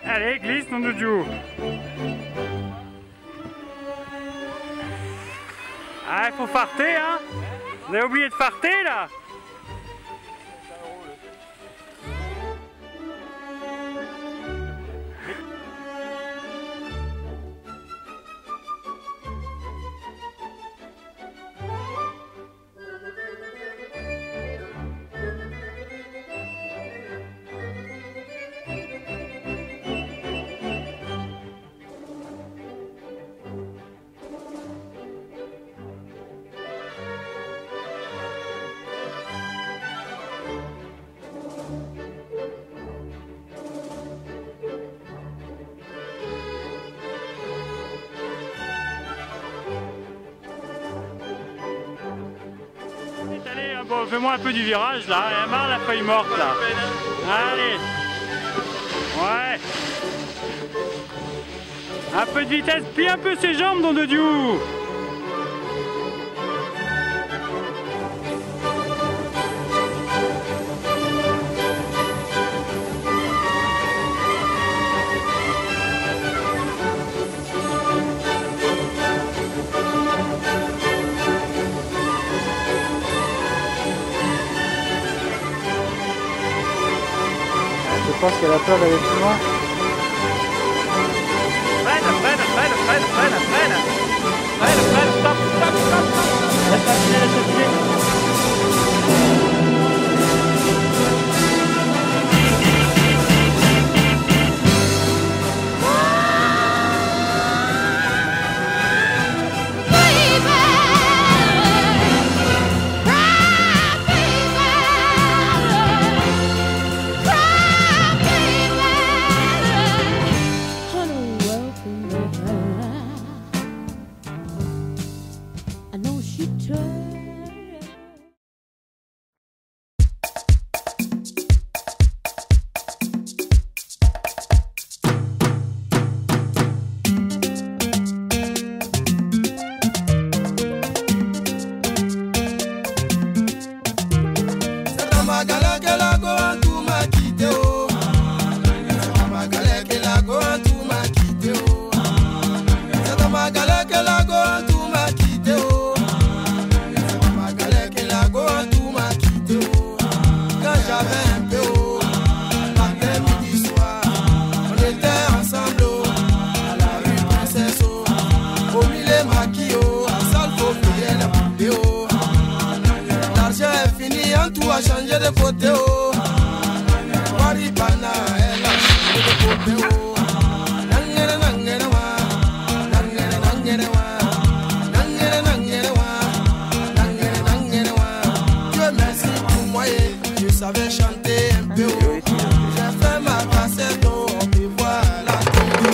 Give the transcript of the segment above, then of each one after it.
Allez, glisse mon doudou. Ah, il faut farter, hein. Vous avez oublié de farter, là. Bon, fais-moi un peu du virage là, il y a marre la feuille morte là. Allez. Ouais. Un peu de vitesse, plie un peu ses jambes, don de Dieu. Je pense qu'elle a peur d'aller plus loin. Freine, stop. Laisse appuyer. Changer de côté, oh. Waribana, elle a changé de côté, oh. Dieu merci pour moi, je savais chanter un peu, oh. J'ai fait ma cassette, oh. On peut voir la télé.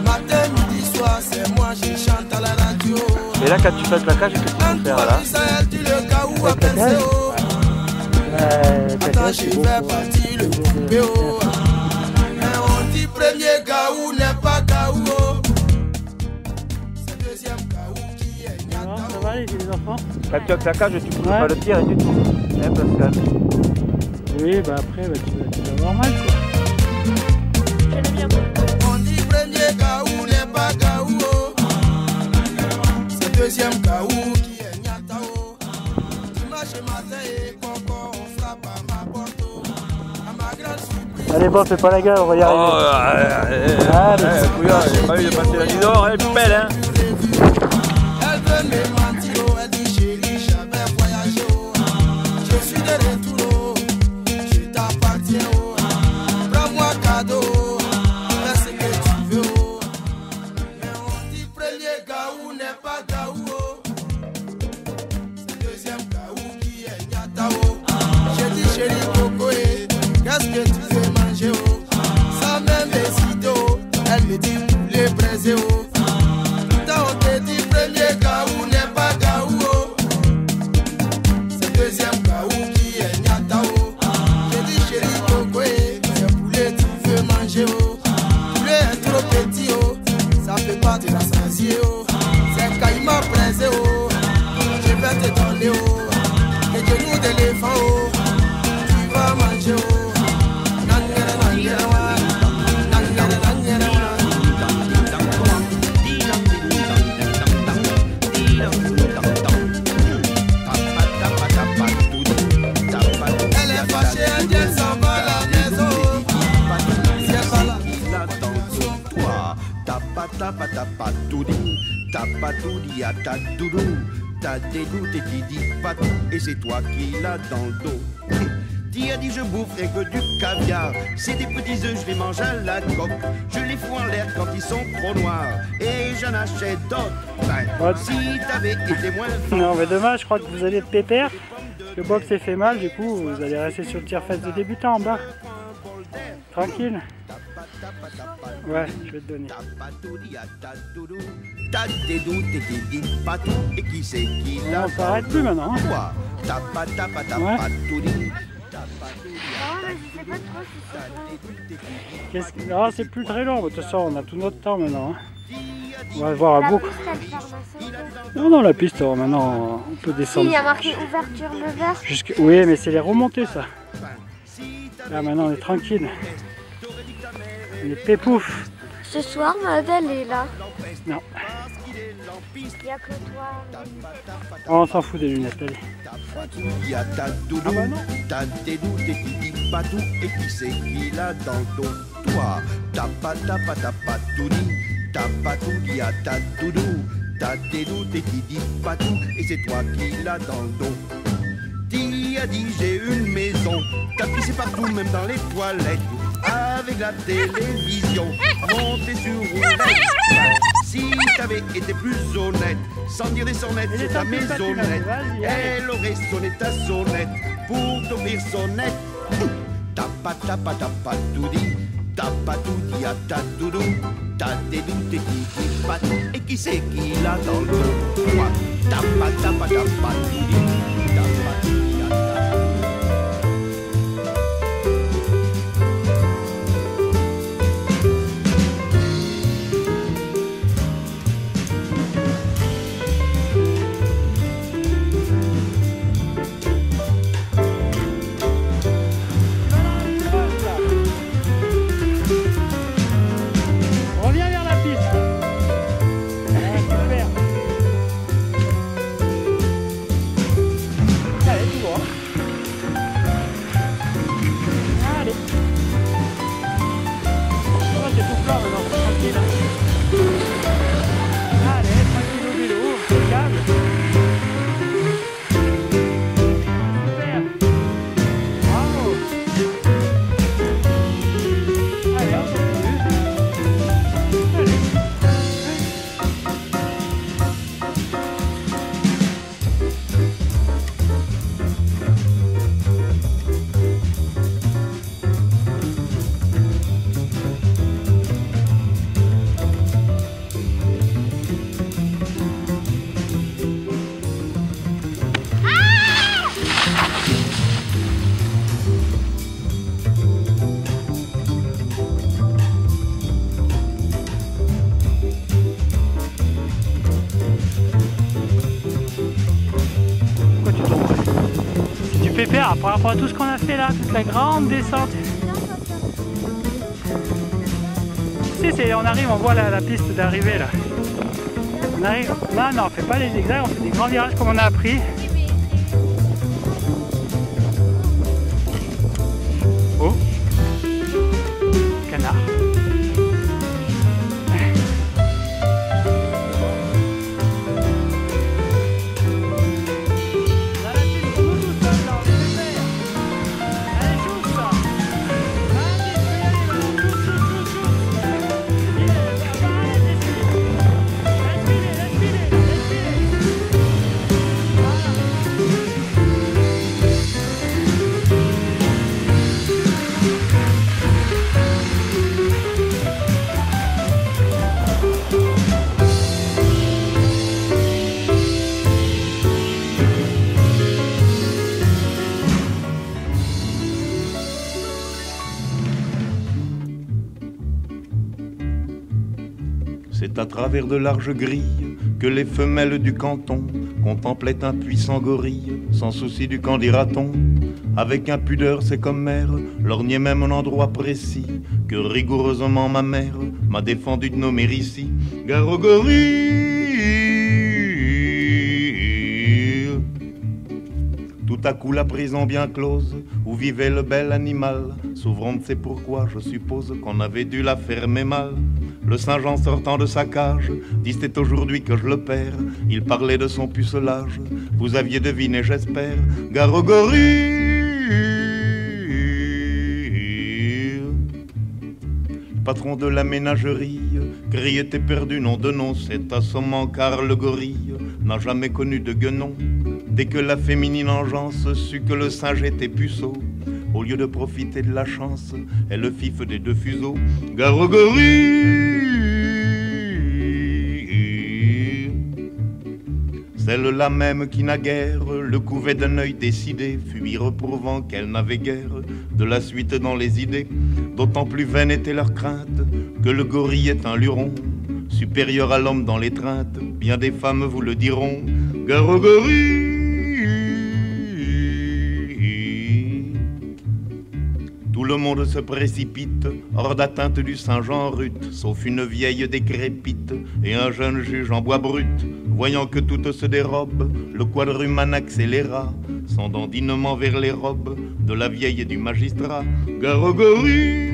Matin, midi, soir, c'est moi, je chante à la radio. Et là, quand tu fais le claquage, qu'est-ce que tu peux faire là? Attends, je vais partir le couper, oh. On dit premier gaou n'est pas gaou, oh. C'est deuxième gaou qui est nyata. Non, ça va les enfants? Quand tu as le claquage, tu peux pas le tirer du tout. Hein, Pascal? Oui, bah après, bah, tu vas avoir mal quoi. On dit premier gaou n'est pas gaou, oh. C'est deuxième gaou qui est nyata, oh. Dimanche matin et coco, on frappe à ma porte, oh. À ma grande surprise. Allez, bon, fais pas la gueule, on va y arriver. Couillard, j'ai pas eu de passer la nuit dehors, elle pèle, hein. Elle veut me mentir, oh. Elle dit chérie, j'avais voyagé, oh. Je suis de retour, oh. Je t'appartiens, oh. Prends-moi cadeau, oh. Fais ce que tu veux, oh. Mais on dit premier gaou n'est pas gaou, oh. C'est deuxième gaou qui est nyata, oh. J'ai dit chérie coco, qu'est-ce que tu veux manger, oh. Sans même hésiter, oh. Elle me dit poulet braisé, oh. Pourtant on te dit premier gaou n'est pas gaou, oh. C'est deuxième gaou qui est nyata, oh. J'ai dit chérie coco, c'est poulet tu veux manger, oh. Poulet est trop petit, oh. Ça fait pas de la sasier, oh. C'est caïma braisé, oh. Je vais te donner, oh. Les genoux d'éléphant, oh. Tu vas manger, oh. Nangere, nangere, wa. patou, dit à ta doudou. T'as des doutes et qui dit patou, et c'est toi qui l'as dans le dos. Qui a dit je boufferai que du caviar. C'est des petits œufs, je les mange à la coque. Je les fous en l'air quand ils sont trop noirs. Et j'en achète d'autres. Ben, si t'avais été moins fort. Non mais dommage, je crois que vous allez être pépère. Le box s'est fait mal, du coup vous allez rester sur le tire-fesse de débutant en bas. Tranquille. Ouais, je vais te donner. T'as des doutes et qui dit patou, et qui c'est qui l'a. On s'arrête plus maintenant. Hein. Toi, t'as pas tout dit. Ah, c'est plus très long, de toute façon on a tout notre temps maintenant. Hein. On va voir à beaucoup. Non, la piste, maintenant on peut descendre. Il y a marqué ouverture 9h. Oui, mais c'est les remontées ça. Là maintenant on est tranquille. On est pépouf. Ce soir, Madeleine est là. Non. Il n'y a que toi. Oh, on s'en fout des lunettes, allez. Il y a ta doudou, t'as des doutes et qui dit pas tout, et qui c'est qui l'a dans le dos. Toi, t'as pas tout dit, t'as pas tout dit à ta doudou. T'as des doutes et qui dit pas tout, et c'est toi qui l'a dans le dos. Qui a dit j'ai une maison, t'as pissé partout, même dans les toilettes. Avec la télévision, montée sur roulette. Si t'avais été plus honnête, sans dire des sonnettes, c'est ta maisonnette. Elle aurait sonné ta sonnette pour t'offrir sonnette. T'as pas tout dit, t'as pas tout dit à ta doudou. T'as des doutes et qui dit pas tout, et qui c'est qui l'a dans le dos. Moi, t'as pas tout dit, t'as pas tout dit à ta doudou. Pépère, par rapport à tout ce qu'on a fait là, toute la grande descente. Si, on arrive, on voit la piste d'arrivée là. On arrive. Non, on fait pas les zigzags, on fait des grands virages comme on a appris. Oh, canard. C'est à travers de larges grilles que les femelles du canton contemplaient un puissant gorille, sans souci du qu'en dira-t-on. Avec impudeur, c'est comme mère, lorgnait même un endroit précis que rigoureusement ma mère m'a défendu de nommer ici. Gare au gorille. Tout à coup la prison bien close où vivait le bel animal, s'ouvrant, c'est pourquoi je suppose qu'on avait dû la fermer mal. Le Saint-Jean sortant de sa cage dit c'est aujourd'hui que je le perds. Il parlait de son pucelage, vous aviez deviné j'espère. Garogori. Patron de la ménagerie, criait t'es perdu, nom de nom, c'est assommant car le gorille n'a jamais connu de guenon. Dès que la féminine engeance sut que le singe était puceau, au lieu de profiter de la chance, elle le fif des deux fuseaux. Garogori. Celle-là même qui naguère le couvait d'un œil décidé, fut y reprouvant qu'elle n'avait guère de la suite dans les idées. D'autant plus vaine était leur crainte que le gorille est un luron, supérieur à l'homme dans l'étreinte, bien des femmes vous le diront. Garogori. Tout le monde se précipite hors d'atteinte du Saint-Jean rut, sauf une vieille décrépite et un jeune juge en bois brut. Voyant que tout se dérobe, le quadrumane accéléra son dandinement vers les robes de la vieille et du magistrat. Garogori.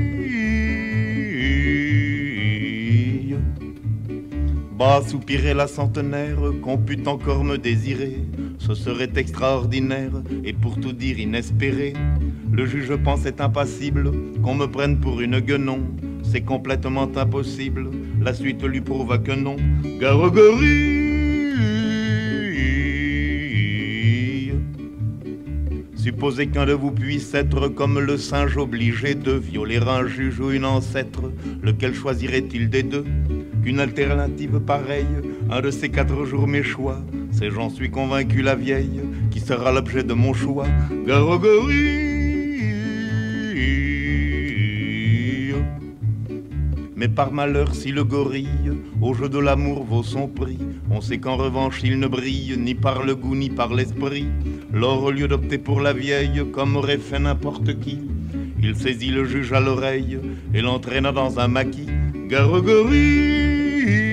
Bas soupirait la centenaire, qu'on pût encore me désirer, ce serait extraordinaire et pour tout dire inespéré. Le juge pensait impassible qu'on me prenne pour une guenon, c'est complètement impossible, la suite lui prouva que non. Garogori. Supposez qu'un de vous puisse être comme le singe obligé de violer un juge ou une ancêtre, lequel choisirait-il des deux? Qu'une alternative pareille, un de ces 4 jours mes choix, c'est j'en suis convaincu la vieille, qui sera l'objet de mon choix. Garogori. Mais par malheur si le gorille au jeu de l'amour vaut son prix, on sait qu'en revanche il ne brille ni par le goût ni par l'esprit. Lors au lieu d'opter pour la vieille comme aurait fait n'importe qui, il saisit le juge à l'oreille et l'entraîna dans un maquis. Garogori.